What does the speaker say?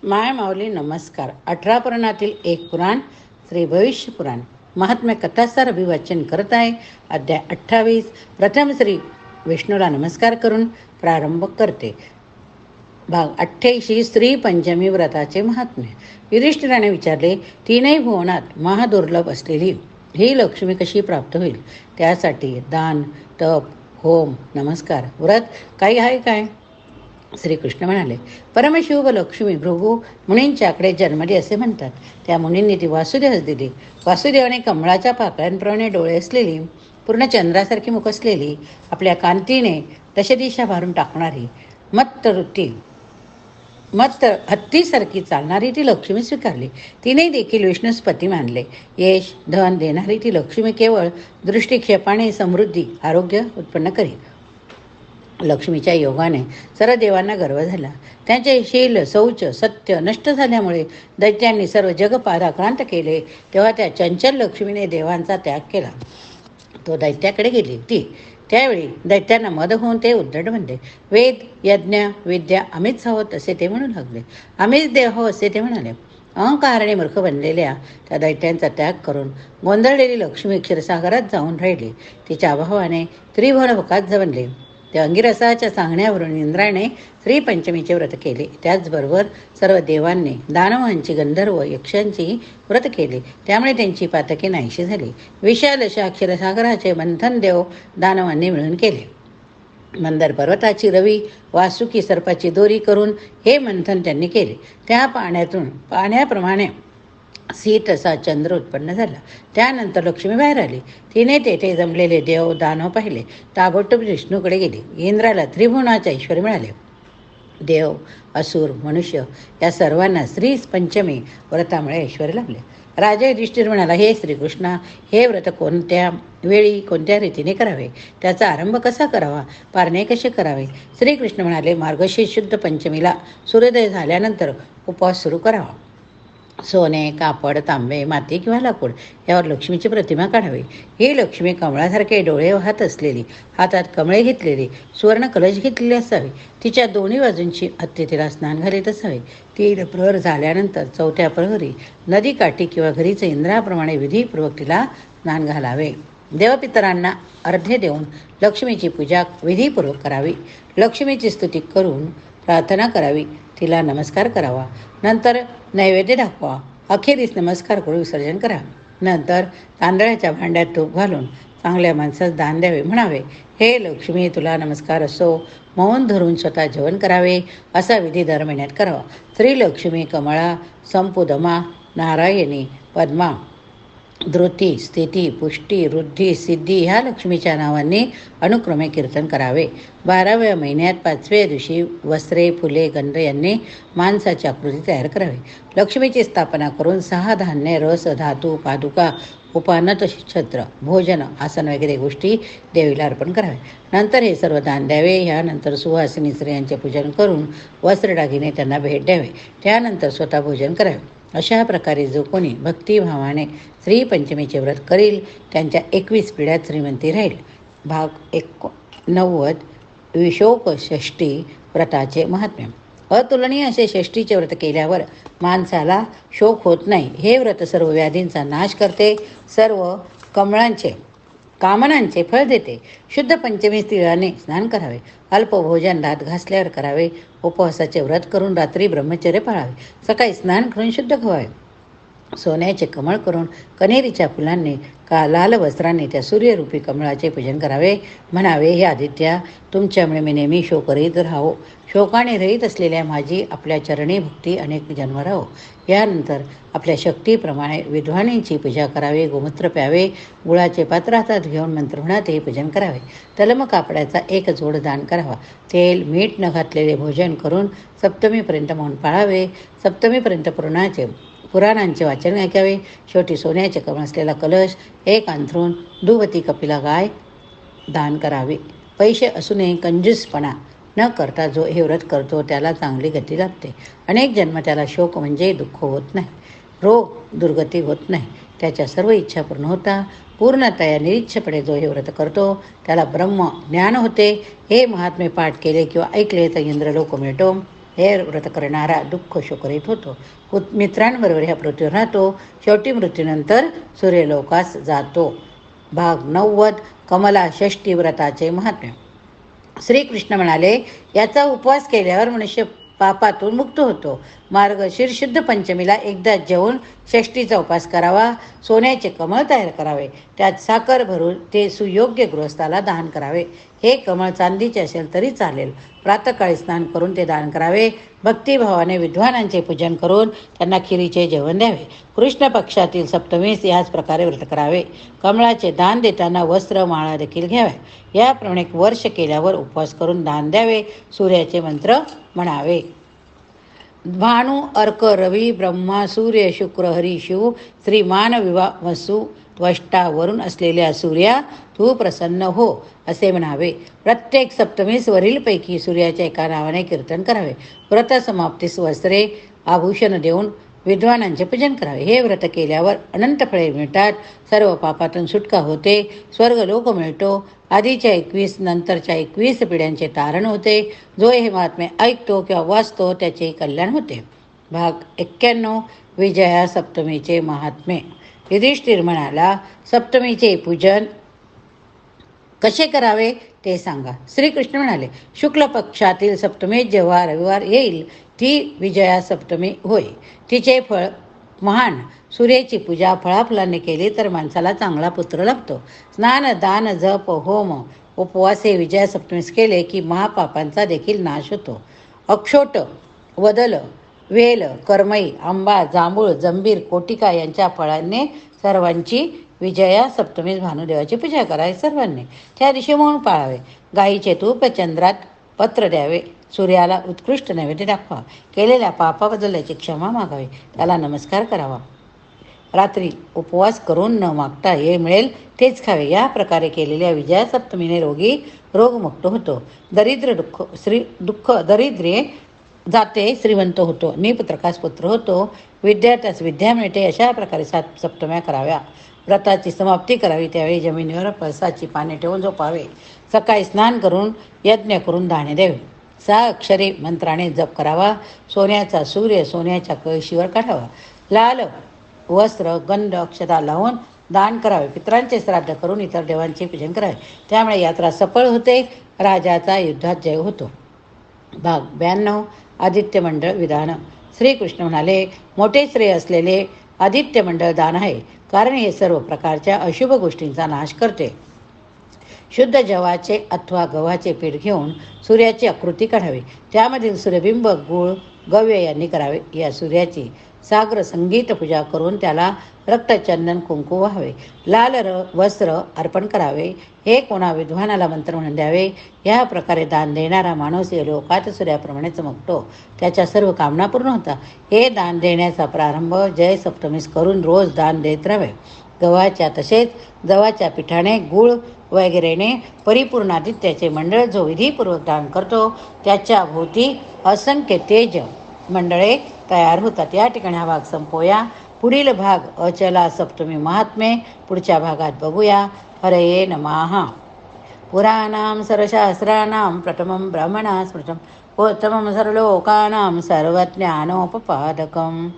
माय माऊली नमस्कार. 18 पुराणातील एक पुराण श्री भविष्य पुराण महात्म्य कथासार अभिवाचन करत आहे. अध्याय 28. प्रथम श्री विष्णूला नमस्कार करून प्रारंभ करते. भाग 88. श्री पंचमी व्रताचे महात्म्य. युधिष्ठिराने विचारले, तीनही भुवनात महादुर्लभ असलेली ही लक्ष्मी कशी प्राप्त होईल? त्यासाठी दान, तप, होम, नमस्कार, व्रत काही आहे काय? श्रीकृष्ण म्हणाले, परमशिव व लक्ष्मी भृगू मुनींच्याकडे जन्मली असे म्हणतात. त्या मुनींनी ती वासुदेवास दिली. वासुदेवाने कमळाच्या पाकळ्यांप्रमाणे डोळे असलेली, पूर्ण चंद्रासारखी मुख असलेली, आपल्या कांतीने दशदिशा भारून टाकणारी, मत्त हत्तीसारखी चालणारी ती लक्ष्मी स्वीकारली. तिने देखील विष्णूस पती मानले. यश धन देणारी ती लक्ष्मी केवळ दृष्टिक्षेपाने समृद्धी आरोग्य उत्पन्न करी. लक्ष्मीच्या योगाने सर्व देवांना गर्व झाला. त्यांचे शील शौच सत्य नष्ट झाल्यामुळे दैत्यांनी सर्व जग पादाक्रांत केले. तेव्हा त्या चंचल लक्ष्मीने देवांचा त्याग केला. तो दैत्याकडे गेली. त्यावेळी दैत्यांना मद होऊन ते उद्धट बनले. वेद यज्ञ विद्या आम्हीच आहोत असे ते म्हणू लागले. आम्हीच देव हो असे ते म्हणाले. अहंकाराने मूर्ख बनलेल्या त्या दैत्यांचा त्याग करून गोंधळलेली लक्ष्मी क्षीरसागरात जाऊन राहिली. तिच्या अभावाने त्रिभुवन भकास बनले. त्या अंगिरसाच्या सांगण्यावरून इंद्राने श्रीपंचमीचे व्रत केले. त्याचबरोबर सर्व देवांनी दानवांची गंधर्व यक्षांची व्रत केले. त्यामुळे त्यांची पातके नाहीशी झाली. विशाल अशा क्षीरसागराचे मंथन देव दानवांनी मिळून केले. मंदर पर्वताची रवी वासुकी सर्पाची दोरी करून हे मंथन त्यांनी केले. त्या पाण्याप्रमाणे सीत असा चंद्र उत्पन्न झाला. त्यानंतर लक्ष्मी बाहेर आली. तिने तेथे जमलेले देव दानव पाहिले. ताबडतोब विष्णूकडे गेली. इंद्राला त्रिभुवनाचे ऐश्वर्य मिळाले. देव असुर मनुष्य या सर्वांना श्री पंचमी व्रतामुळे ऐश्वर्य लाभले. राजा युधिष्ठिर म्हणाला, हे श्रीकृष्णा, हे व्रत कोणत्या वेळी कोणत्या रीतीने करावे? त्याचा आरंभ कसा करावा? पारणे कसे करावे? श्रीकृष्ण म्हणाले, मार्गशीर्ष शुद्ध पंचमीला सूर्योदय झाल्यानंतर उपवास सुरू करावा. सोने कापड तांबे माती किंवा लाकूड यावर लक्ष्मीची प्रतिमा काढावी. ही लक्ष्मी कमळासारखे डोळे वाहत असलेली, हातात कमळे घेतलेली, सुवर्ण कलश घेतलेली असावी. तिच्या दोन्ही बाजूंची हत्ती तिला स्नान घालीत असावे. 3 प्रहर झाल्यानंतर 4थ्या प्रहरी नदीकाठी किंवा घरीच इंद्राप्रमाणे विधीपूर्वक तिला स्नान घालावे. देवपितरांना अर्घ्य देऊन लक्ष्मीची पूजा विधीपूर्वक करावी. लक्ष्मीची स्तुती करून प्रार्थना करावी. तिला नमस्कार करावा. नंतर नैवेद्य दाखवा. अखेरीस नमस्कार करून विसर्जन करा. नंतर तांदळाच्या भांड्यात तूप घालून चांगल्या माणसास दान द्यावे. म्हणावे, हे लक्ष्मी, तुला नमस्कार असो. मौन धरून स्वतः जेवण करावे. असा विधी दर महिन्यात करावा. श्रीलक्ष्मी कमळा संपुदमा नारायणी पद्मा धृती स्थिती पुष्टी वृद्धी सिद्धी ह्या लक्ष्मीच्या नावांनी अनुक्रमे कीर्तन करावे. 12व्या महिन्यात 5व्या दिवशी वस्त्रे फुले गंध यांनी माणसाची आकृती तयार करावी. लक्ष्मीची स्थापना करून 6 धान्य रस धातू पादुका उपानत छत्र भोजन आसन वगैरे गोष्टी देवीला अर्पण करावे. नंतर हे सर्व दान द्यावे. यानंतर सुवासिनी स्त्रियांचे पूजन करून वस्त्रदागिने त्यांना भेट द्यावे. त्यानंतर स्वतः भोजन करावे. अशा प्रकारे जो कोणी भक्तिभावाने श्रीपंचमीचे व्रत करील त्यांच्या 21 पिढ्यात श्रीमंती राहील. भाग 90. विशोक षष्ठी व्रताचे महात्म्य. अतुलनीय असे षष्ठीचे व्रत केल्यावर माणसाला शोक होत नाही. हे व्रत सर्व व्याधींचा नाश करते. सर्व कामनांचे फळ देते. शुद्ध पंचमी तिळाने स्नान करावे. अल्प भोजन दात घासल्यावर करावे. उपवासाचे व्रत करून रात्री ब्रह्मचर्य पाळावे. सकाळी स्नान करून शुद्ध खवावे. सोन्याचे कमळ करून कनेरीच्या फुलांनी लाल वस्त्रांनी त्या सूर्यरूपी कमळाचे पूजन करावे. म्हणावे, हे आदित्या, तुमच्यामुळे मी नेहमी शोकरहित राहो. शोकाने रहित असलेल्या माझी आपल्या चरणी भक्ती अनेक जन्म राहो. यानंतर आपल्या शक्तीप्रमाणे विद्वानींची पूजा करावी. गोमूत्र प्यावे. गुळाचे पात्र हातात घेऊन मंत्रम्हणात हे पूजन करावे. तलम कापडाचा 1 जोड दान करावा. तेल मीठ न घातलेले भोजन करून सप्तमीपर्यंत मौन पाळावे. सप्तमीपर्यंत पुराणांचे वाचन ऐकावे. शेवटी सोन्याचे कमळ असलेला कलश 1 अंथरून दुभती कपिला गाय दान करावे. पैसे असूनही कंजूसपणा न करता जो हे व्रत करतो त्याला चांगली गती लाभते. अनेक जन्म त्याला शोक म्हणजे दुःख होत नाही. रोग दुर्गती होत नाही. त्याच्या सर्व इच्छा पूर्ण होता. पूर्णतया निरीच्छपणे जो हे व्रत करतो त्याला ब्रह्म ज्ञान होते. हे महात्मे पाठ केले किंवा ऐकले तर इंद्रलोक मिळतो. हे व्रत करणारा दुःख शोकरीत होतो. मित्रांबरोबर ह्या पृथ्वीवर राहतो. शेवटी मृत्यूनंतर सूर्यलोकास जातो. भाग 90. कमला षष्ठी व्रताचे महात्म्य. श्रीकृष्ण म्हणाले, याचा उपवास केल्यावर मनुष्य पापातून मुक्त होतो. मार्गशीर्ष शुद्ध पंचमीला एकदा जेवून षष्टीचा उपवास करावा. सोन्याचे कमळ तयार करावे. त्यात साखर भरून ते सुयोग्य गृहस्थाला दान करावे. हे कमळ चांदीचे असेल तरी चालेल. प्रातःकाळी स्नान करून ते दान करावे. भक्तिभावाने विद्वानांचे पूजन करून त्यांना खिरीचे जेवण द्यावे. कृष्ण पक्षातील सप्तमीस याच प्रकारे व्रत करावे. कमळाचे दान देताना वस्त्र माळा देखील घ्याव्या. याप्रमाणे एक वर्ष केल्यावर उपवास करून दान द्यावे. सूर्याचे मंत्र म्हणावे. भानु अर्क रवी ब्रह्मा सूर्य शुक्र हरी शिव श्रीमान विवा वसु त्वष्टा वरून असलेल्या सूर्या तू प्रसन्न हो असे म्हणावे. प्रत्येक सप्तमीस वरीलपैकी सूर्याच्या एका नावाने कीर्तन करावे. व्रत समाप्तीस वस्त्रे आभूषण देऊन विद्वानांचे पूजन करावे. हे व्रत केल्यावर अनंत फळे मिळतात. सर्व पापातून सुटका होते. स्वर्गलोक मिळतो. आधीच्या 21 नंतरच्या 21 पिढ्यांचे तारण होते. जो हे महात्मे ऐकतो किंवा वाचतो त्याचे कल्याण होते. भाग 91. विजया सप्तमीचे महात्मे. युधिष्ठिर म्हणाला, सप्तमीचे पूजन कसे करावे ते सांगा. श्रीकृष्ण म्हणाले, शुक्ल पक्षातील सप्तमीत जेव्हा रविवार येईल ती विजया सप्तमी होय. तिचे फळ महान. सूर्याची पूजा फळाफुलांनी केली तर माणसाला चांगला पुत्र लाभतो. स्नान दान जप होम उपवास हे विजया सप्तमीस केले की महापापांचा देखील नाश होतो. अक्षोट वदल वेल करमई आंबा जांभूळ जंबीर कोटिका यांच्या फळांनी सर्वांची विजया सप्तमीस भानुदेवाची पूजा करावी. सर्वांनी त्या दिवशी मौन पाळावे. गाईचे तूप चंद्रात पत्र द्यावे. सूर्याला उत्कृष्ट नैवेद्य दाखवा. केलेल्या पापाबद्दल याची क्षमा मागावी. त्याला नमस्कार करावा. रात्री उपवास करून न मागता हे मिळेल तेच खावे. या प्रकारे केलेल्या विजया सप्तमीने रोगी रोगमुक्त होतो. दरिद्रे जाते श्रीमंत होतो. निपुत्रकास पुत्र होतो. विद्यार्थ्यास विद्या मिळते. अशा प्रकारे 7 सप्तम्या कराव्या. व्रताची समाप्ती करावी. त्यावेळी जमिनीवर पळसाची पाने ठेवून झोपावे. सकाळी स्नान करून यज्ञ करून दाणे द्यावे. 6 अक्षरे मंत्राने जप करावा. सोन्याचा सूर्य सोन्याच्या कळशीवर काढावा. लाल वस्त्र गंध अक्षता लावून दान करावे. पितरांचे श्राद्ध करून इतर देवांचे पूजन करावे. त्यामुळे यात्रा सफळ होते. राजाचा युद्धात जय होतो. भाग 92. आदित्य मंडळ विधान. श्रीकृष्ण म्हणाले, मोठे श्रेय असलेले आदित्य मंडळ दान आहे. कारण हे सर्व प्रकारच्या अशुभ गोष्टींचा नाश करते. शुद्ध जवाचे अथवा गव्हाचे पीठ घेऊन सूर्याची आकृती काढावी. त्यामधील सूर्यबिंब गुळ गव्य यांनी करावे. या सूर्याची साग्र संगीत पूजा करून त्याला रक्तचंदन कुंकू व्हावे. लाल वस्त्र अर्पण करावे. हे कोणा विद्वानाला मंत्र म्हणून द्यावे. या प्रकारे दान देणारा माणूस या लोकात सूर्याप्रमाणे चमकतो. त्याच्या सर्व कामना पूर्ण होतात. हे दान देण्याचा प्रारंभ जय सप्तमीस करून रोज दान देत राहावे. गव्हाच्या तसेच जवाच्या पिठाने गुळ वगैरेने परिपूर्ण आदित्याचे मंडळ जो विधीपूर्वक दान करतो त्याच्या भोवती असंख्य तेज मंडळे तयार होतात. या ठिकाणी हा भाग संपवूया. पुढील भाग अचला सप्तमी महात्मे पुढच्या भागात बघूया. हरये नमः. पुराणां सर्वशास्त्राणां प्रथमं ब्राह्मणा स्मृतं उत्तमं सर्वलोकानां सर्वज्ञानोपपादकम्.